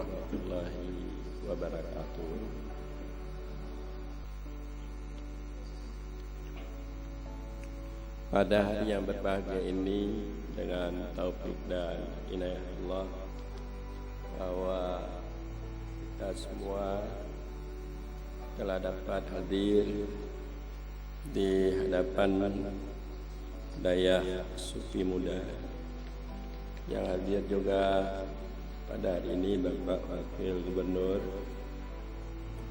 warahmatullahi wabarakatuh. Pada hari yang berbahagia ini, dengan taufik dan inayah Allah, bahwa kita semua telah dapat hadir di hadapan daya sufi muda. Yang hadir juga pada hari ini Bapak Wakil Gubernur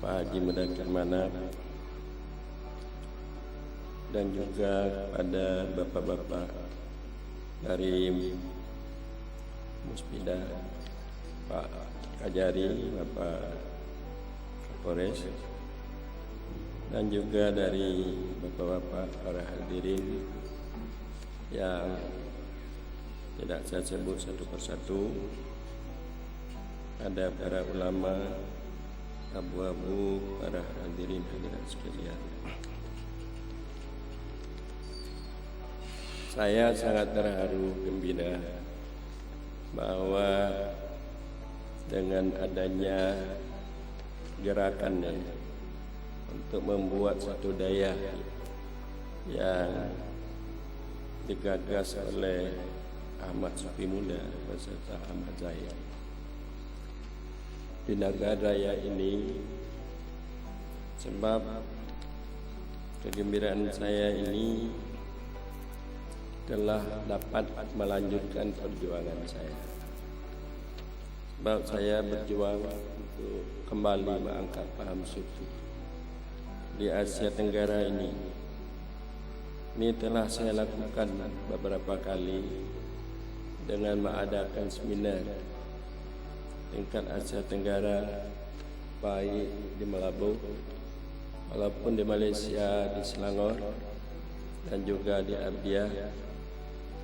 Pak Haji Mudzakkir Manaf, dan juga pada bapak-bapak dari Muspida, Pak Kajari, Bapak Kapolres, dan juga dari bapak-bapak para hadirin yang tidak saya sebut satu persatu. Ada para ulama, abu-abu, para hadirin hadirat sekalian. Saya sangat terharu gembira bahwa dengan adanya gerakannya untuk membuat satu daya yang digagas oleh Ahmad Sufi Muda beserta Ahmad Zahid di negara raya ini, sebab kegembiraan saya ini telah dapat melanjutkan perjuangan saya. Sebab saya berjuang untuk kembali mengangkat paham sufi di Asia Tenggara ini. Ini telah saya lakukan beberapa kali dengan mengadakan seminar tingkat Asia Tenggara, baik di Melabu walaupun di Malaysia, di Selangor, dan juga di Abdiah.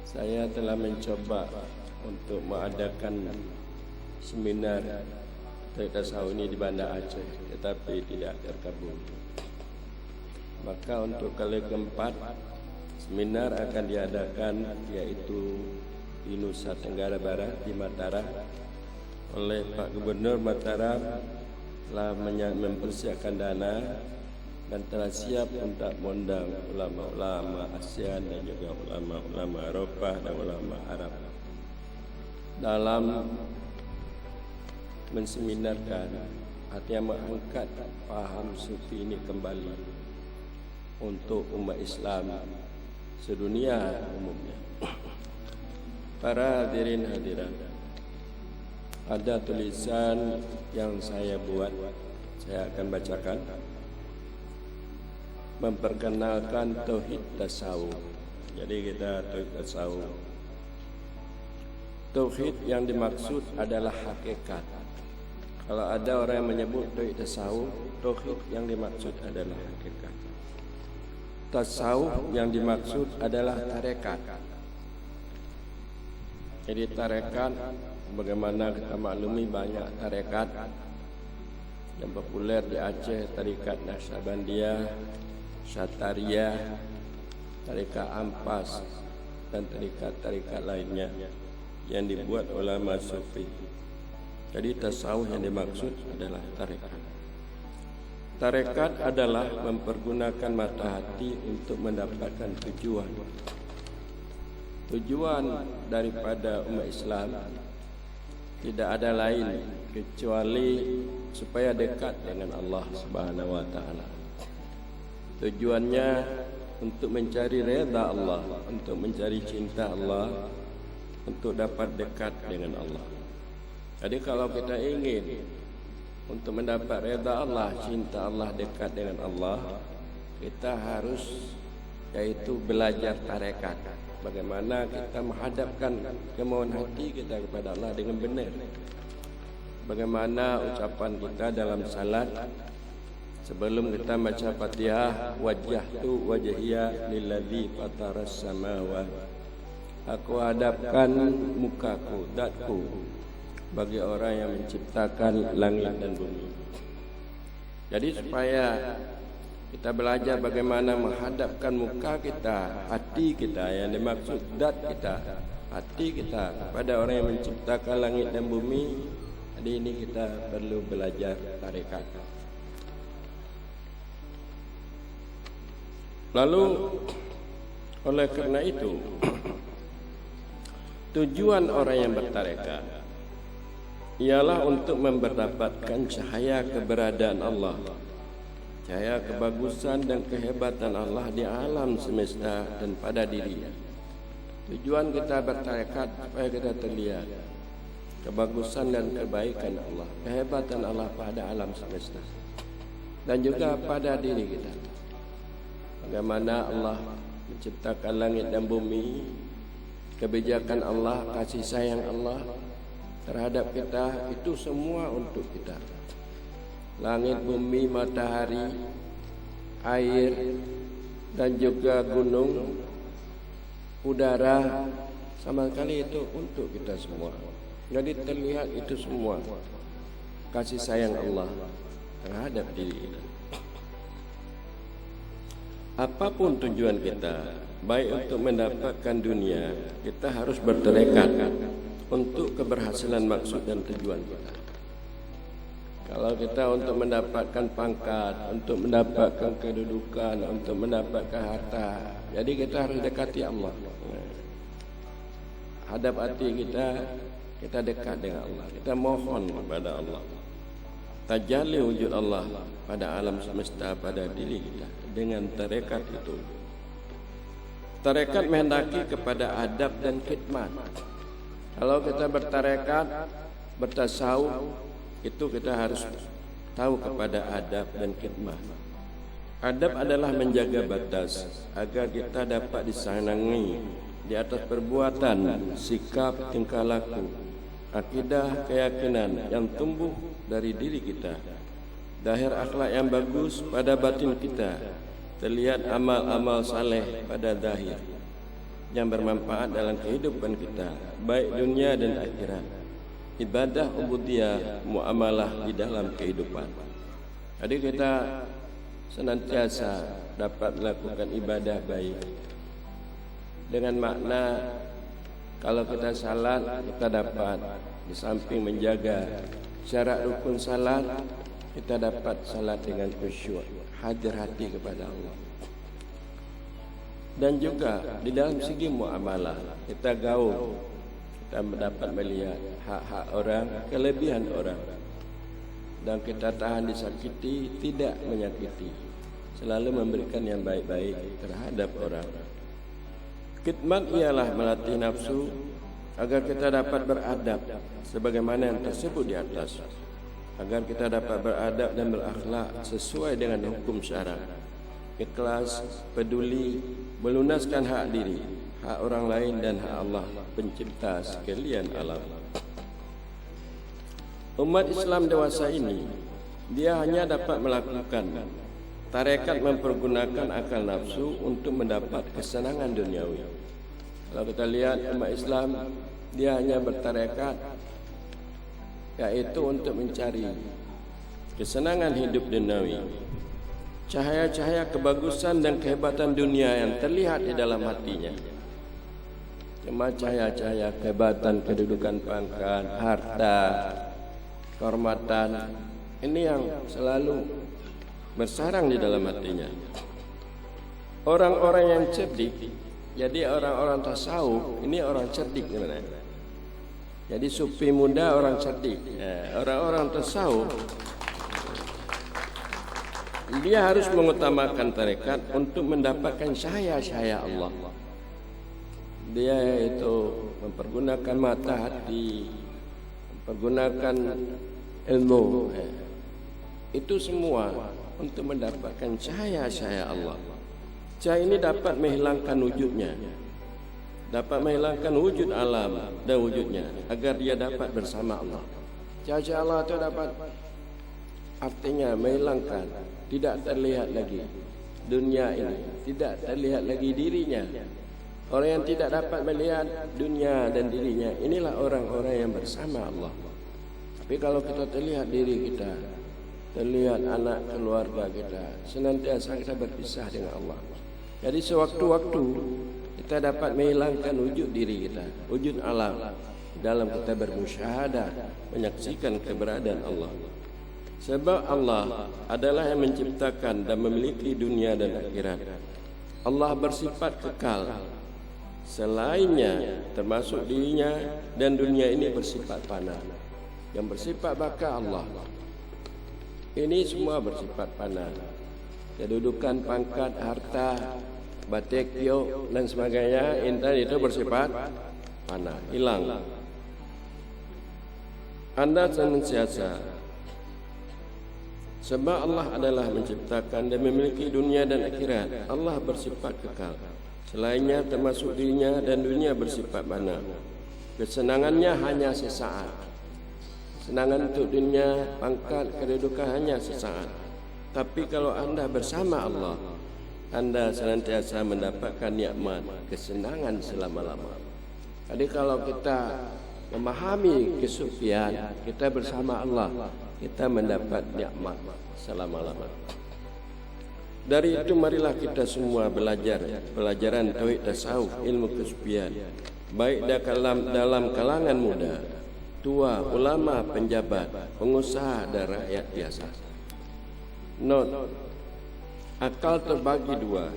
Saya telah mencoba untuk mengadakan seminar tasawuf ini di Banda Aceh, tetapi tidak terkabul. Maka untuk kali keempat seminar akan diadakan, yaitu di Nusa Tenggara Barat, di Mataram, oleh Pak Gubernur Mataram telah mempersiapkan dana dan telah siap untuk mengundang ulama-ulama ASEAN dan juga ulama-ulama Eropah dan ulama Arab dalam menseminarkan, artinya mengangkat paham sufi ini kembali untuk umat Islam sedunia umumnya. Para hadirin hadirat, ada tulisan yang saya buat, saya akan bacakan, memperkenalkan tauhid tasawuf. Jadi kita tauhid tasawuf. Tauhid yang dimaksud adalah hakikat. Kalau ada orang yang menyebut tauhid tasawuf, tauhid yang dimaksud adalah hakikat. Tasawuf yang dimaksud adalah tarekat. Jadi tarekat, bagaimana kita maklumi banyak tarekat yang populer di Aceh, tarekat Naqsabandiyah, Syatariah, tarekat Ampas, dan tarekat-tarekat lainnya yang dibuat ulama sufi. Jadi tasawuf yang dimaksud adalah tarekat. Tarekat adalah mempergunakan mata hati untuk mendapatkan tujuan. Tujuan daripada umat Islam tidak ada lain kecuali supaya dekat dengan Allah Subhanahu wa taala. Tujuannya untuk mencari redha Allah, untuk mencari cinta Allah, untuk dapat dekat dengan Allah. Jadi kalau kita ingin untuk mendapat redha Allah, cinta Allah, dekat dengan Allah, kita harus yaitu belajar tarekat. Bagaimana kita menghadapkan kemauan hati kita kepada Allah dengan benar. Bagaimana ucapan kita dalam salat sebelum kita baca Fatihah, wajjahtu wajhiya lilladzi fataras samawati. Aku hadapkan mukaku, zatku bagi orang yang menciptakan langit dan bumi. Jadi supaya kita belajar bagaimana menghadapkan muka kita, hati kita, yang dimaksud zat kita, hati kita kepada orang yang menciptakan langit dan bumi, Jadi ini kita perlu belajar tarekat. Lalu oleh karena itu tujuan orang yang bertarekat ialah untuk mendapatkan cahaya keberadaan Allah, cahaya kebagusan dan kehebatan Allah di alam semesta dan pada dirinya. Tujuan kita bertarekat supaya kita terlihat kebagusan dan kebaikan Allah, kehebatan Allah pada alam semesta dan juga pada diri kita. Bagaimana Allah menciptakan langit dan bumi, kebijakan Allah, kasih sayang Allah terhadap kita, itu semua untuk kita. Langit, bumi, matahari, air, dan juga gunung, udara, sama sekali itu untuk kita semua. Jadi terlihat itu semua kasih sayang Allah terhadap diri kita. Apapun tujuan kita, baik untuk mendapatkan dunia, kita harus bertekad untuk keberhasilan maksud dan tujuan kita. Kalau kita untuk mendapatkan pangkat, untuk mendapatkan kedudukan, untuk mendapatkan harta, jadi kita harus dekati Allah. Hadap hati kita dekat dengan Allah, kita mohon kepada Allah. Tajalli wujud Allah pada alam semesta, pada diri kita dengan tarekat itu. Tarekat menghendaki kepada adab dan khidmat. Kalau kita bertarekat, bertasawuf, itu kita harus tahu kepada adab dan khidmat. Adab adalah menjaga batas agar kita dapat disenangi di atas perbuatan, sikap, tingkah laku, akidah, keyakinan yang tumbuh dari diri kita, zahir akhlak yang bagus pada batin kita, terlihat amal-amal saleh pada zahir yang bermanfaat dalam kehidupan kita, baik dunia dan akhirat, ibadah, ubudiyah, muamalah di dalam kehidupan. Jadi kita senantiasa dapat melakukan ibadah baik dengan makna kalau kita salat, kita dapat di samping menjaga syarat rukun salat, kita dapat salat dengan khusyuk, hadir hati kepada Allah. Dan juga di dalam segi muamalah, kita gaul, kita dapat melihat hak-hak orang, kelebihan orang, dan kita tahan disakiti, tidak menyakiti, selalu memberikan yang baik-baik terhadap orang. Khidmat ialah melatih nafsu agar kita dapat beradab sebagaimana yang tersebut di atas, agar kita dapat beradab dan berakhlak sesuai dengan hukum syara, ikhlas, peduli, melunaskan hak diri, hak orang lain dan hak Allah pencipta sekalian alam. Umat Islam dewasa ini, dia hanya dapat melakukan tarekat mempergunakan akal nafsu untuk mendapat kesenangan duniawi. Kalau kita lihat umat Islam, dia hanya bertarekat yaitu untuk mencari kesenangan hidup duniawi, cahaya-cahaya kebagusan dan kehebatan dunia yang terlihat di dalam hatinya. Cuma cahaya-cahaya kehebatan, kedudukan, pangkat, harta, kehormatan, ini yang selalu bersarang di dalam hatinya. Orang-orang yang cerdik, jadi orang-orang tasawuf, ini orang cerdik sebenarnya. Jadi sufi muda orang cerdik. Orang-orang tasawuf, dia harus mengutamakan tarekat untuk mendapatkan cahaya-cahaya Allah. Dia itu mempergunakan mata hati, mempergunakan ilmu. Itu semua untuk mendapatkan cahaya-cahaya Allah. Cahaya ini dapat menghilangkan wujudnya, dapat menghilangkan wujud alam dan wujudnya, agar dia dapat bersama Allah. Cahaya Allah itu dapat, artinya menghilangkan, tidak terlihat lagi dunia ini, tidak terlihat lagi dirinya. Orang yang tidak dapat melihat dunia dan dirinya, inilah orang-orang yang bersama Allah. Tapi kalau kita terlihat diri kita, terlihat anak keluarga kita, senantiasa kita berpisah dengan Allah. Jadi sewaktu-waktu kita dapat menghilangkan wujud diri kita, wujud alam, dalam kita bermusyahadah, menyaksikan keberadaan Allah. Sebab Allah adalah yang menciptakan dan memiliki dunia dan akhirat. Allah bersifat kekal. Selainnya, termasuk dirinya dan dunia ini bersifat fana. Yang bersifat baka Allah. Ini semua bersifat fana. Kedudukan, pangkat, harta, batik, yok dan sebagainya, intan itu bersifat fana, hilang. Anda senantiasa, sebab Allah adalah menciptakan dan memiliki dunia dan akhirat. Allah bersifat kekal. Selainnya termasuk dirinya dan dunia bersifat fana. Kesenangannya hanya sesaat. Senangan untuk dunia, pangkat, kedudukan hanya sesaat. Tapi kalau anda bersama Allah, anda senantiasa mendapatkan nikmat, kesenangan selama-lama. Jadi kalau kita memahami kesufian, kita bersama Allah, kita mendapat nikmat selama-lama. Dari itu marilah kita semua belajar pelajaran tauhid tasawuf, ilmu kesufian, baik dalam kalangan muda, tua, ulama, penjabat, pengusaha dan rakyat biasa. Note, akal terbagi dua.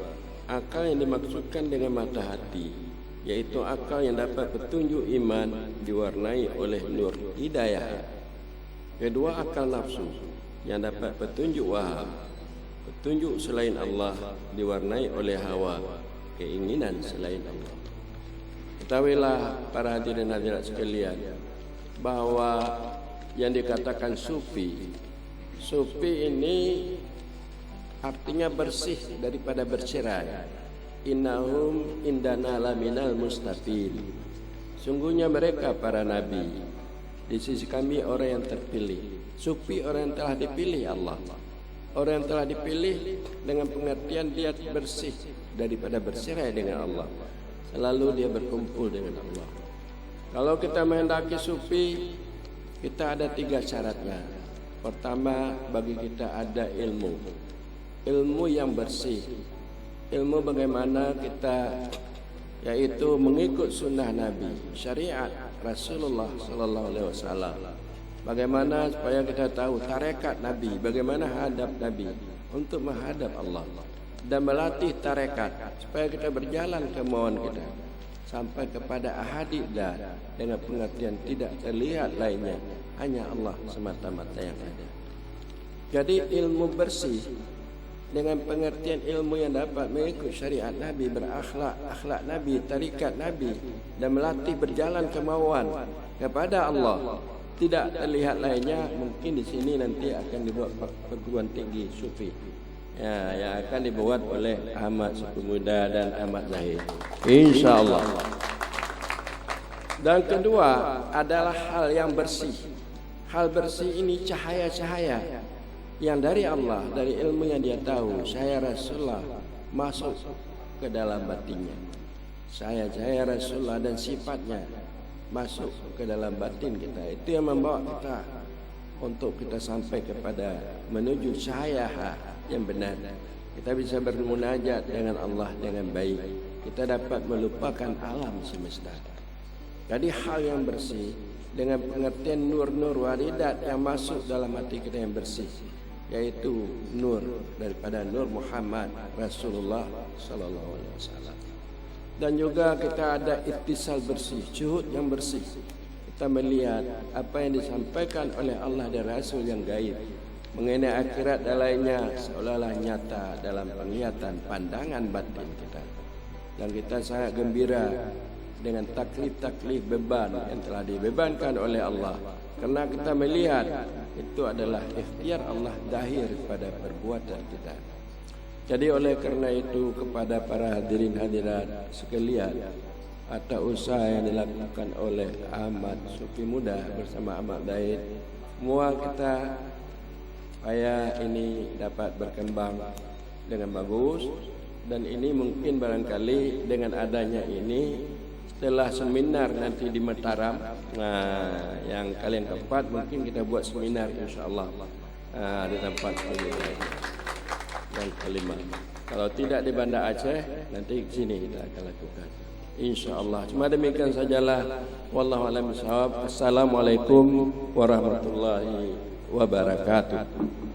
Akal yang dimaksudkan dengan mata hati, yaitu akal yang dapat petunjuk iman diwarnai oleh nur hidayah. Kedua, akal nafsu yang dapat petunjuk waham, petunjuk selain Allah diwarnai oleh hawa, keinginan selain Allah. Ketahuilah para hadirin hadirat sekalian, bahwa yang dikatakan sufi, sufi ini artinya bersih daripada bercerai. Innahum indana laminal mustafin. Sungguhnya mereka para nabi, di sisi kami orang yang terpilih. Sufi orang yang telah dipilih Allah. Orang yang telah dipilih dengan pengertian dia bersih daripada bercerai dengan Allah. Selalu dia berkumpul dengan Allah. Kalau kita menghendaki sufi, kita ada 3 syaratnya. Pertama, bagi kita ada ilmu. Ilmu yang bersih. Ilmu bagaimana kita, yaitu mengikut sunnah Nabi, syariat Rasulullah sallallahu alaihi wasallam. Bagaimana supaya kita tahu tarekat Nabi, bagaimana hadap Nabi untuk menghadap Allah, dan melatih tarekat supaya kita berjalan kemauan kita sampai kepada ahadidah dengan pengertian tidak terlihat lainnya, hanya Allah semata-mata yang ada. Jadi ilmu bersih dengan pengertian ilmu yang dapat mengikut syariat Nabi, berakhlak, akhlak Nabi, tarikat Nabi, dan melatih berjalan kemauan kepada Allah. Tidak terlihat lainnya. Mungkin di sini nanti akan dibuat perguruan tinggi sufi, ya, yang akan dibuat oleh Ahmad Sufi Muda dan Ahmad Zahid, insya-Allah. Dan kedua adalah hal yang bersih. Hal bersih ini cahaya-cahaya yang dari Allah, dari ilmu yang dia tahu, saya Rasulullah, masuk ke dalam batinnya. Saya Rasulullah dan sifatnya masuk ke dalam batin kita. Itu yang membawa kita untuk kita sampai kepada menuju cahaya yang benar. Kita bisa bermunajat dengan Allah dengan baik. Kita dapat melupakan alam semesta. Jadi hal yang bersih dengan pengertian nur-nur waridat yang masuk dalam hati kita yang bersih, yaitu nur daripada nur Muhammad Rasulullah sallallahu alaihi wasallam. Dan juga kita ada ittisal bersih, syuhud yang bersih. Kita melihat apa yang disampaikan oleh Allah dan Rasul yang gaib mengenai akhirat dan lainnya seolah-olah nyata dalam penglihatan pandangan batin kita. Dan kita sangat gembira dengan taklif-taklif beban yang telah dibebankan oleh Allah, karena kita melihat itu adalah ikhtiar Allah zahir pada perbuatan kita. Jadi oleh kerana itu, kepada para hadirin hadirat sekalian, atas usaha yang dilakukan oleh Ahmad Sufi Muda bersama Ahmad Zahid, semua kita supaya ini dapat berkembang dengan bagus. Dan ini mungkin barangkali dengan adanya ini, setelah seminar nanti di Mataram, yang kalian keempat, mungkin kita buat seminar insya-Allah di tempat ini. Yang kelima, kalau tidak di Banda Aceh, nanti di sini kita akan lakukan. insyaallah. Cuma demikian sajalah. Wallahu a'lam bishawab. Assalamualaikum warahmatullahi wabarakatuh.